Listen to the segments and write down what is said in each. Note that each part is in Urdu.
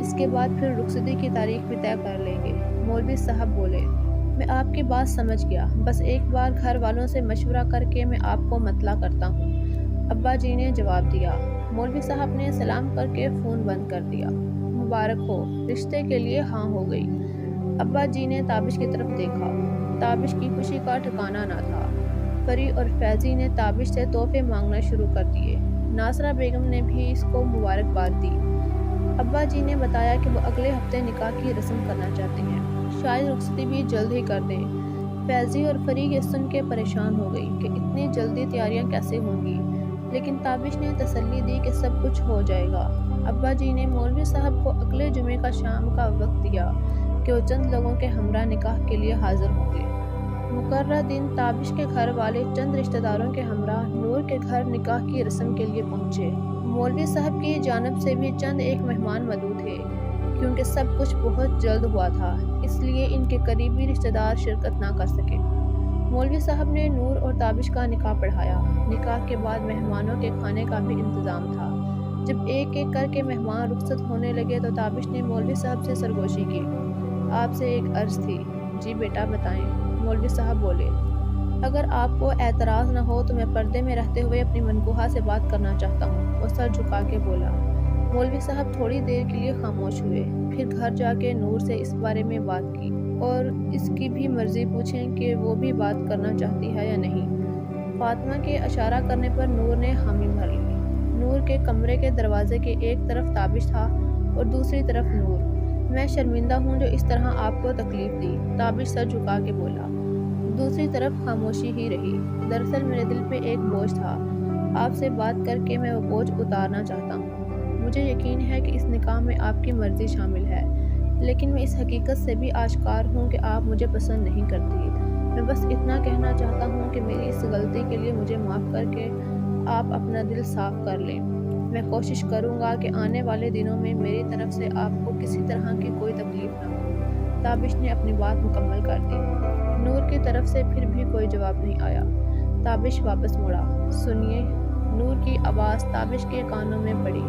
اس کے بعد پھر رخصتی کی تاریخ بھی طے کر لیں گے۔ مولوی صاحب بولے، میں آپ کی بات سمجھ گیا، بس ایک بار گھر والوں سے مشورہ کر کے میں آپ کو مطلع کرتا ہوں، ابا جی نے جواب دیا۔ مولوی صاحب نے سلام کر کے فون بند کر دیا۔ مبارک ہو، رشتے کے لیے ہاں ہو گئی۔ ابا جی نے تابش کی طرف دیکھا۔ تابش کی خوشی کا ٹھکانہ نہ تھا۔ پری اور فیضی نے تابش سے تحفے مانگنا شروع کر دیے۔ ناصرہ بیگم نے بھی اس کو مبارکباد دی۔ ابا جی نے بتایا کہ وہ اگلے ہفتے نکاح کی رسم کرنا چاہتے ہیں، شاید رخصتی بھی جلد ہی کر دیں۔ فیضی اور فری یہ سن کے پریشان ہو گئی کہ اتنی جلدی تیاریاں کیسے ہوں گی، لیکن تابش نے تسلی دی کہ سب کچھ ہو جائے گا۔ ابا جی نے مولوی صاحب کو اگلے جمعے کا شام کا وقت دیا کہ وہ چند لوگوں کے ہمراہ نکاح کے لیے حاضر ہوں گے۔ مقررہ دن تابش کے گھر والے چند رشتہ داروں کے ہمراہ نور کے گھر نکاح کی رسم کے لیے پہنچے۔ مولوی صاحب کی جانب سے بھی چند ایک مہمان مدعو تھے، کیونکہ سب کچھ بہت جلد ہوا تھا، اس لیے ان کے قریبی رشتہ دار شرکت نہ کر سکے۔ مولوی صاحب نے نور اور تابش کا نکاح پڑھایا۔ نکاح کے بعد مہمانوں کے کھانے کا بھی انتظام تھا۔ جب ایک ایک کر کے مہمان رخصت ہونے لگے تو تابش نے مولوی صاحب سے سرگوشی کی۔ آپ سے ایک عرض تھی۔ جی بیٹا بتائیں۔ مولوی صاحب بولے، اگر آپ کو اعتراض نہ ہو تو میں پردے میں رہتے ہوئے اپنی منکوحہ سے بات کرنا چاہتا ہوں۔ وہ سر جھکا کے بولا۔ مولوی صاحب تھوڑی دیر کے لیے خاموش ہوئے، پھر گھر جا کے نور سے اس بارے میں بات کی اور اس کی بھی مرضی پوچھیں کہ وہ بھی بات کرنا چاہتی ہے یا نہیں۔ فاطمہ کے اشارہ کرنے پر نور نے حامی بھر لی۔ نور کے کمرے کے دروازے کے ایک طرف تابش تھا اور دوسری طرف نور۔ میں شرمندہ ہوں جو اس طرح آپ کو تکلیف دی، تابش سر جھکا کے بولا۔ دوسری طرف خاموشی ہی رہی۔ دراصل میرے دل پہ ایک بوجھ تھا، آپ سے بات کر کے میں وہ بوجھ اتارنا چاہتا ہوں۔ مجھے یقین ہے کہ اس نکاح میں آپ کی مرضی شامل ہے، لیکن میں اس حقیقت سے بھی آشکار ہوں کہ آپ مجھے پسند نہیں کرتی۔ میں بس اتنا کہنا چاہتا ہوں کہ میری اس غلطی کے لیے مجھے معاف کر کے آپ اپنا دل صاف کر لیں۔ میں کوشش کروں گا کہ آنے والے دنوں میں میری طرف سے آپ کو کسی طرح کی کوئی تکلیف نہ ہو۔ تابش نے اپنی بات مکمل کر دی۔ نور کی طرف سے پھر بھی کوئی جواب نہیں آیا۔ تابش واپس مڑا۔ سنیے، نور کی آواز تابش کے کانوں میں پڑی،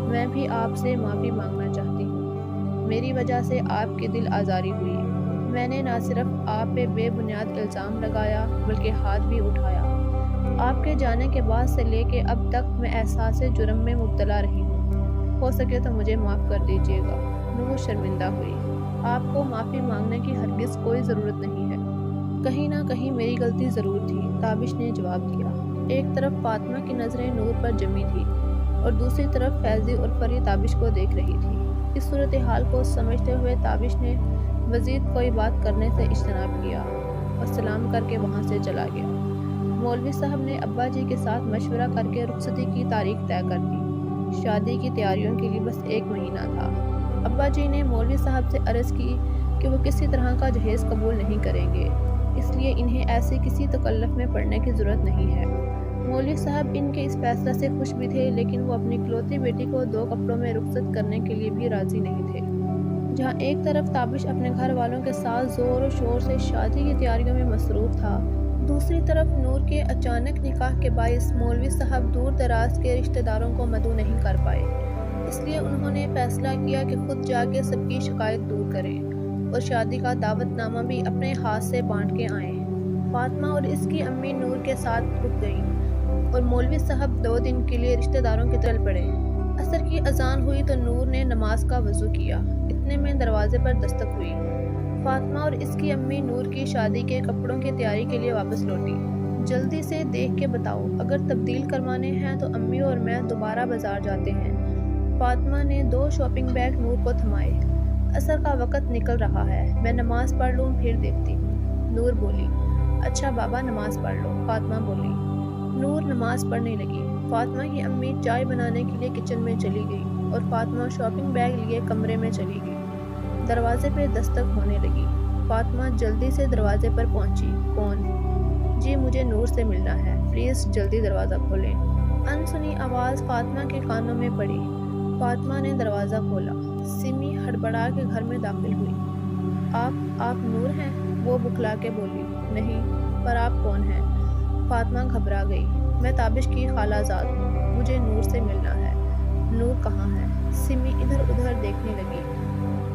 میں بھی آپ سے معافی مانگنا چاہتی ہوں۔ میری وجہ سے آپ کی دل آزاری ہوئی۔ میں نے نہ صرف آپ پہ بے بنیاد الزام لگایا بلکہ ہاتھ بھی اٹھایا۔ آپ کے جانے کے بعد سے لے کے اب تک میں احساس جرم میں مبتلا رہی ہوں۔ ہو سکے تو مجھے معاف کر دیجیے گا۔ نور شرمندہ ہوئی۔ آپ کو معافی مانگنے کی ہرگز کوئی ضرورت نہیں ہے۔ کہیں نہ کہیں میری غلطی ضرور تھی، تابش نے جواب دیا۔ ایک طرف فاطمہ کی نظریں نور پر جمی تھی اور دوسری طرف فیضی اور پری تابش کو دیکھ رہی تھی۔ اس صورتحال کو سمجھتے ہوئے تابش نے مزید کوئی بات کرنے سے اجتناب کیا اور سلام کر کے وہاں سے چلا گیا۔ مولوی صاحب نے ابا جی کے ساتھ مشورہ کر کے رخصتی کی تاریخ طے کر دی۔ شادی کی تیاریوں کے لیے بس 1 مہینہ تھا۔ ابا جی نے مولوی صاحب سے عرض کی کہ وہ کسی طرح کا جہیز قبول نہیں کریں گے، اس لیے انہیں ایسی کسی تکلف میں پڑنے کی ضرورت نہیں ہے۔ مولوی صاحب ان کے اس فیصلہ سے خوش بھی تھے، لیکن وہ اپنی اکلوتی بیٹی کو 2 کپڑوں میں رخصت کرنے کے لیے بھی راضی نہیں تھے۔ جہاں ایک طرف تابش اپنے گھر والوں کے ساتھ زور و شور سے شادی کی تیاریوں میں مصروف تھا، دوسری طرف نور کے اچانک نکاح کے باعث مولوی صاحب دور دراز کے رشتہ داروں کو مدعو نہیں کر پائے۔ اس لیے انہوں نے فیصلہ کیا کہ خود جا کے سب کی شکایت دور کریں اور شادی کا دعوت نامہ بھی اپنے ہاتھ سے بانٹ کے آئیں۔ فاطمہ اور اس کی امی نور کے ساتھ رک گئیں اور مولوی صاحب 2 دن کے لیے رشتہ داروں کے چل پڑے۔ عصر کی اذان ہوئی تو نور نے نماز کا وضو کیا۔ اتنے میں دروازے پر دستک ہوئی۔ فاطمہ اور اس کی امی نور کی شادی کے کپڑوں کی تیاری کے لیے واپس لوٹی۔ جلدی سے دیکھ کے بتاؤ، اگر تبدیل کروانے ہیں تو امی اور میں دوبارہ بازار جاتے ہیں۔ فاطمہ نے 2 شاپنگ بیگ نور کو تھمائے۔ عصر کا وقت نکل رہا ہے، میں نماز پڑھ لوں پھر دیکھتی ہوں۔ نور بولی۔ اچھا بابا نماز پڑھ لو، فاطمہ بولی۔ نور نماز پڑھنے لگی۔ فاطمہ کی امی چائے بنانے کے لیے کچن میں چلی گئی اور فاطمہ شاپنگ بیگ لیے کمرے میں چلی گئی۔ دروازے پہ دستک ہونے لگی۔ فاطمہ جلدی سے دروازے پر پہنچی۔ کون؟ جی مجھے نور سے ملنا ہے، پلیز جلدی دروازہ کھولیں۔ انسنی آواز فاطمہ کے کانوں میں پڑی۔ فاطمہ نے دروازہ کھولا۔ سمی ہڑبڑا کے گھر میں داخل ہوئی۔ آپ نور ہیں؟ وہ بکھلا کے بولی۔ نہیں، پر آپ کون ہیں؟ فاطمہ گھبرا گئی۔ میں تابش کی خالہ زاد ہوں۔ مجھے نور سے ملنا ہے۔ نور کہاں ہے؟ سمی ادھر ادھر دیکھنے لگی۔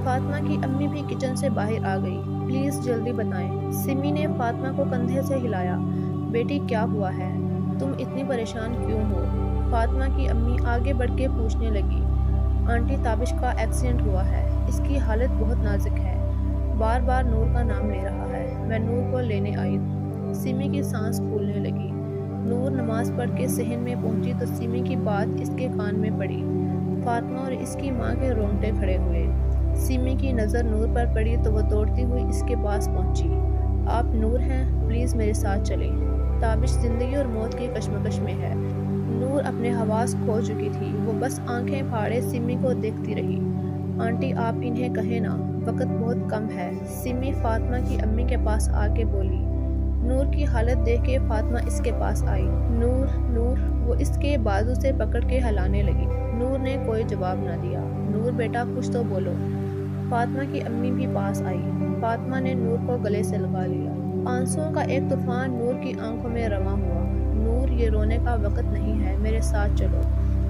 فاطمہ کی امی بھی کچن سے باہر آ گئی۔ پلیز جلدی بتائیں۔ سمی نے فاطمہ کو کندھے سے ہلایا۔ بیٹی کیا ہوا ہے؟ تم اتنی پریشان کیوں ہو؟ فاطمہ کی امی آگے بڑھ کے پوچھنے لگی۔ آنٹی تابش کا ایکسیڈنٹ ہوا ہے، اس کی حالت بہت نازک ہے، بار بار نور کا نام لے رہا ہے، میں نور کو لینے آئی ہوں۔ سمی کی سانس پھولنے لگی۔ نور نماز پڑھ کے صحن میں پہنچی تو سمی کی بات اس کے کان میں پڑی۔ فاطمہ اور اس کی ماں کے رونگٹے کھڑے ہوئے۔ سمی کی نظر نور پر پڑی تو وہ دوڑتی ہوئی اس کے پاس پہنچی۔ آپ نور ہیں، پلیز میرے ساتھ چلیں۔ تابش زندگی اور موت کی کشمکش میں ہے۔ نور اپنے حواس کھو چکی تھی، وہ بس آنکھیں پھاڑے سمی کو دیکھتی رہی۔ آنٹی آپ انہیں کہیں نا، وقت بہت کم ہے۔ سمی فاطمہ کی امی کے پاس آ کے بولی۔ نور کی حالت دیکھ کے فاطمہ اس کے پاس آئی۔ نور نور، وہ اس کے بازو سے پکڑ کے ہلانے لگی۔ نور نے کوئی جواب نہ دیا۔ نور بیٹا کچھ تو بولو۔ فاطمہ کی امی بھی پاس آئی۔ فاطمہ نے نور کو گلے سے لگا لیا۔ آنسوؤں کا ایک طوفان نور کی آنکھوں میں رواں ہوا۔ نور یہ رونے کا وقت نہیں ہے، میرے ساتھ چلو۔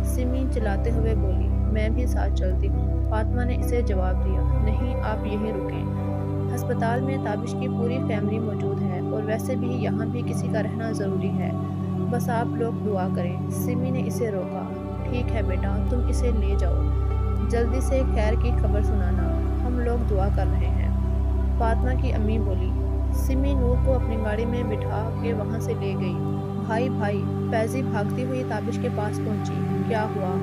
سمی چلاتے ہوئے بولی۔ میں بھی ساتھ چلتی ہوں۔ فاطمہ نے اسے جواب دیا۔ نہیں، آپ یہیں رکیں۔ ہسپتال میں تابش کی پوری فیملی موجود ہے اور ویسے بھی یہاں بھی کسی کا رہنا ضروری ہے، بس آپ لوگ دعا کریں۔ سمی نے اسے روکا۔ ٹھیک ہے بیٹا، تم اسے لے جاؤ، جلدی سے خیر کی خبر سنانا، ہم لوگ دعا کر رہے ہیں۔ فاطمہ کی امی بولی۔ سمی نور کو اپنی گاڑی میں بٹھا کے وہاں سے لے گئی۔ بھائی، فیضی بھاگتی ہوئی تابش کے پاس پہنچی۔ کیا ہوا؟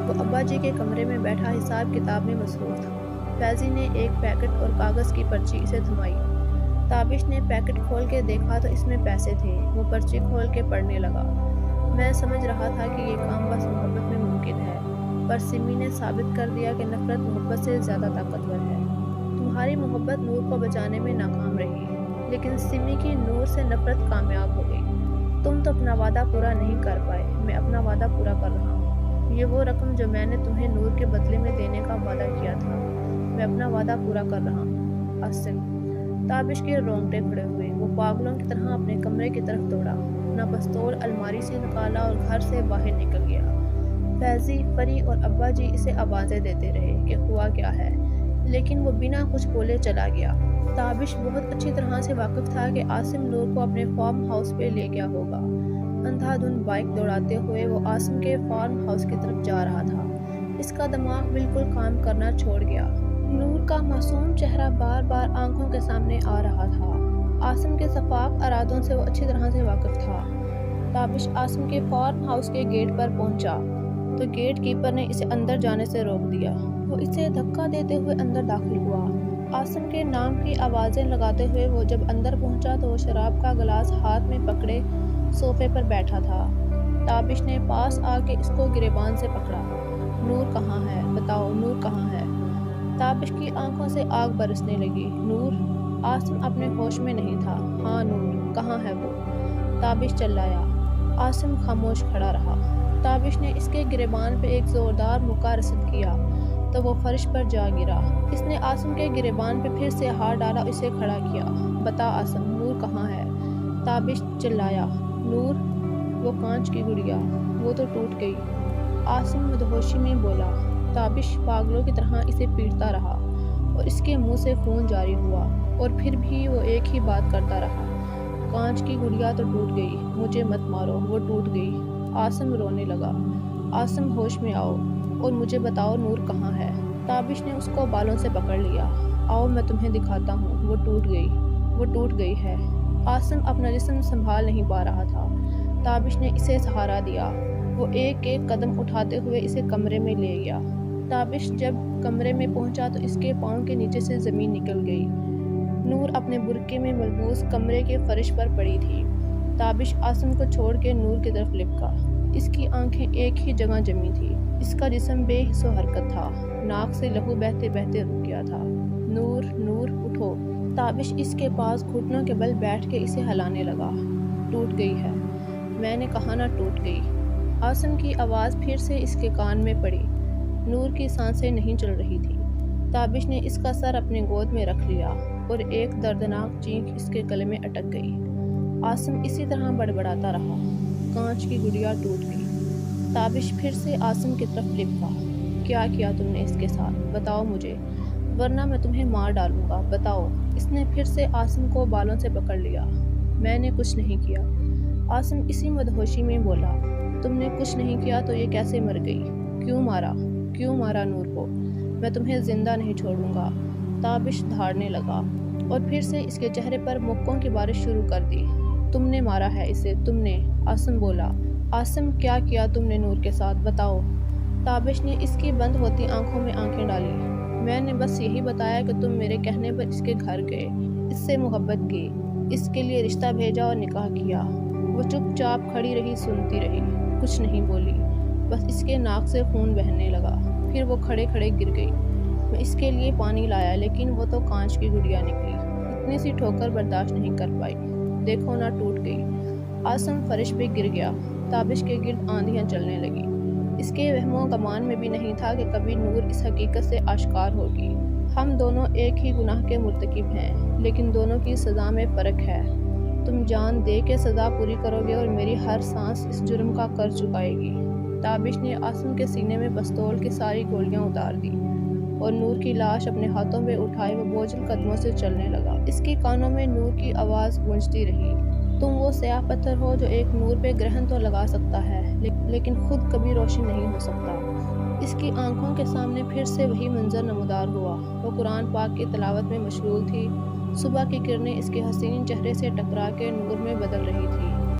وہ ابا جی کے کمرے میں بیٹھا حساب کتاب میں مصروف تھا۔ فیضی نے ایک پیکٹ اور کاغذ کی پرچی اسے تھمائی۔ تابش نے پیکٹ کھول کے دیکھا تو اس میں پیسے تھے۔ وہ پرچی کھول کے پڑھنے لگا۔ میں سمجھ رہا تھا کہ یہ کام بس محبت میں ممکن ہے، پر سمی نے ثابت کر دیا کہ نفرت محبت سے زیادہ طاقتور ہے۔ تمہاری محبت نور کو بچانے میں ناکام رہی، لیکن سمی کی نور سے نفرت کامیاب ہو گئی۔ تم تو اپنا وعدہ پورا نہیں کر پائے، میں اپنا وعدہ پورا کر رہا ہوں۔ یہ وہ رقم جو میں نے تمہیں نور کے بدلے میں دینے کا وعدہ کیا تھا، میں اپنا وعدہ پورا کر رہا ہوں۔ عاصم۔ تابش کے رونگٹے کھڑے ہوئے۔ وہ پاگلوں کی طرح اپنے کمرے کی طرف دوڑا، اپنا پستول الماری سے نکالا اور گھر سے باہر نکل گیا۔ فیضی، پری اور ابا جی اسے آوازیں دیتے رہے کہ ہوا کیا ہے، لیکن وہ بنا کچھ بولے چلا گیا۔ تابش بہت اچھی طرح سے واقف تھا کہ عاصم نور کو اپنے فارم ہاؤس پہ لے گیا ہوگا۔ اندھا دھند بائک دوڑاتے ہوئے وہ عاصم کے فارم ہاؤس کی طرف جا رہا تھا۔ اس کا دماغ بالکل کام کرنا چھوڑ گیا۔ نور کا معصوم چہرہ بار بار آنکھوں کے سامنے آ رہا تھا۔ عاصم کے شفاف ارادوں سے وہ اچھی طرح سے واقف تھا۔ تابش عاصم کے فارم ہاؤس کے گیٹ پر پہنچا تو گیٹ کیپر نے اسے اندر جانے سے روک دیا۔ وہ اسے دھکا دیتے ہوئے اندر داخل ہوا۔ عاصم کے نام کی آوازیں لگاتے ہوئے وہ جب اندر پہنچا تو وہ شراب کا گلاس ہاتھ میں پکڑے صوفے پر بیٹھا تھا۔ تابش نے پاس آ کے اس کو گریبان سے پکڑا۔ نور کہاں ہے؟ بتاؤ، نور کہاں ہے؟ تابش کی آنکھوں سے آگ برسنے لگی۔ نور؟ عاصم اپنے ہوش میں نہیں تھا۔ ہاں نور، کہاں ہے وہ؟ تابش چلایا۔ عاصم خاموش کھڑا رہا۔ تابش نے اس کے گریبان پہ ایک زوردار مکہ رسد کیا تو وہ فرش پر جا گرا۔ اس نے عاصم کے گریبان پہ پھر سے ہاتھ ڈالا اور اسے کھڑا کیا۔ بتا عاصم، نور کہاں ہے؟ تابش چلایا۔ نور؟ وہ کانچ کی گڑیا، وہ تو ٹوٹ گئی۔ عاصم مدہوشی میں بولا۔ تابش پاگلوں کی طرح اسے پیٹتا رہا اور اس کے منہ سے خون جاری ہوا، اور پھر بھی وہ ایک ہی بات کرتا رہا۔ کانچ کی گڑیا تو ٹوٹ گئی، مجھے مت مارو، وہ ٹوٹ گئی۔ عاصم رونے لگا۔ عاصم ہوش میں آؤ اور مجھے بتاؤ نور کہاں ہے؟ تابش نے اس کو بالوں سے پکڑ لیا۔ آؤ میں تمہیں دکھاتا ہوں، وہ ٹوٹ گئی ہے۔ عاصم اپنا جسم سنبھال نہیں پا رہا تھا۔ تابش نے اسے سہارا دیا۔ وہ ایک ایک قدم اٹھاتے ہوئے اسے کمرے میں لے گیا۔ تابش جب کمرے میں پہنچا تو اس کے پاؤں کے نیچے سے زمین نکل گئی۔ نور اپنے برقعے میں ملبوس کمرے کے فرش پر پڑی تھی۔ تابش عاصم کو چھوڑ کے نور کی طرف لپکا۔ اس کی آنکھیں ایک ہی جگہ جمی تھی۔ اس کا جسم بے حس و حرکت تھا، ناک سے لہو بہتے بہتے رک گیا تھا۔ نور، نور اٹھو۔ تابش اس کے پاس گھٹنوں کے بل بیٹھ کے اسے ہلانے لگا۔ ٹوٹ گئی ہے، میں نے کہا نا ٹوٹ گئی۔ عاصم کی آواز پھر سے اس کے کان میں پڑی۔ نور کی سانسیں نہیں چل رہی تھی۔ تابش نے اس کا سر اپنے گود میں رکھ لیا اور ایک دردناک چیخ اس کے گلے میں اٹک گئی۔ عاصم اسی طرح بڑبڑاتا رہا۔ کانچ کی گڑیا ٹوٹ گئی، تابش پھر سے آسم کی طرف لپکا۔ کیا کیا تم نے اس کے ساتھ؟ بتاؤ مجھے، ورنہ میں تمہیں مار ڈالوں گا، بتاؤ۔ اس نے پھر سے آسم کو بالوں سے پکڑ لیا۔ میں نے کچھ نہیں کیا، آسم اسی مدہوشی میں بولا۔ تم نے کچھ نہیں کیا تو یہ کیسے مر گئی؟ کیوں مارا نور کو؟ میں تمہیں زندہ نہیں چھوڑوں گا۔ تابش دھاڑنے لگا اور پھر سے اس کے چہرے پر مکوں کی بارش شروع کر دی۔ تم نے مارا ہے اسے، تم نے، آسم بولا۔ آسم کیا کیا تم نے نور کے ساتھ؟ بتاؤ۔ تابش نے اس کی بند ہوتی آنکھوں میں آنکھیں ڈالی۔ میں نے بس یہی بتایا کہ تم میرے کہنے پر اس کے گھر گئے، اس سے محبت کی، اس کے لیے رشتہ بھیجا اور نکاح کیا۔ وہ چپ چاپ کھڑی رہی، سنتی رہی، کچھ نہیں بولی، بس اس کے ناک سے خون بہنے لگا۔ پھر وہ کھڑے کھڑے گر گئی۔ میں اس کے لیے پانی لایا لیکن وہ تو کانچ کی گڑیا نکلی، اتنی سی ٹھوکر برداشت نہیں کر پائی، دیکھو نہ ٹوٹ گئی۔ آسم فرش پہ گر گیا۔ تابش کے گرد آندھیاں چلنے لگی۔ اس کے وہم و گمان میں بھی نہیں تھا کہ کبھی نور اس حقیقت سے آشکار ہوگی۔ ہم دونوں ایک ہی گناہ کے مرتکب ہیں، لیکن دونوں کی سزا میں فرق ہے۔ تم جان دے کے سزا پوری کرو گے اور میری ہر سانس اس جرم کا قرض چکائے گی۔ تابش نے آسم کے سینے میں پستول کی ساری گولیاں اتار دی اور نور کی لاش اپنے ہاتھوں میں اٹھائے وہ بوجھل قدموں سے چلنے لگا۔ اس کے کانوں میں نور کی آواز گونجتی رہی۔ تم وہ سیاہ پتھر ہو جو ایک نور پہ گرہن تو لگا سکتا ہے لیکن خود کبھی روشن نہیں ہو سکتا۔ اس کی آنکھوں کے سامنے پھر سے وہی منظر نمودار ہوا۔ وہ قرآن پاک کی تلاوت میں مشغول تھی۔ صبح کی کرنیں اس کے حسین چہرے سے ٹکرا کے نور میں بدل رہی تھی۔